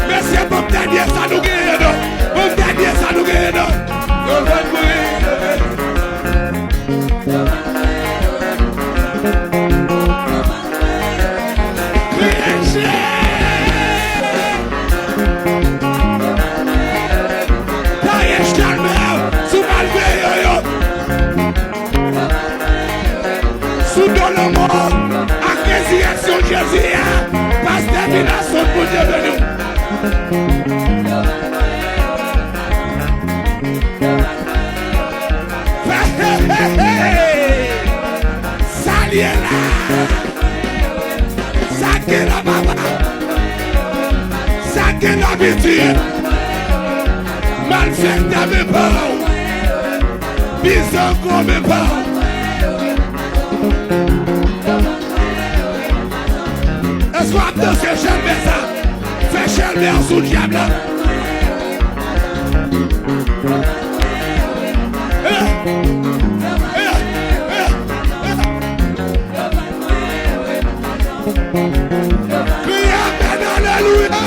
Merci à bon dernier, ça nous guérit. Bon dernier, ça nous guérit. Jésus, pasteur de la sonde pour Dieu de nous. Salut là, ça qui est la baba, ça qui est l'habitude, mal fait dans mes parents, bison comme mes parents. Sois de ce jamais ça, fais chelmer sous le diable. Crie amen, alléluia.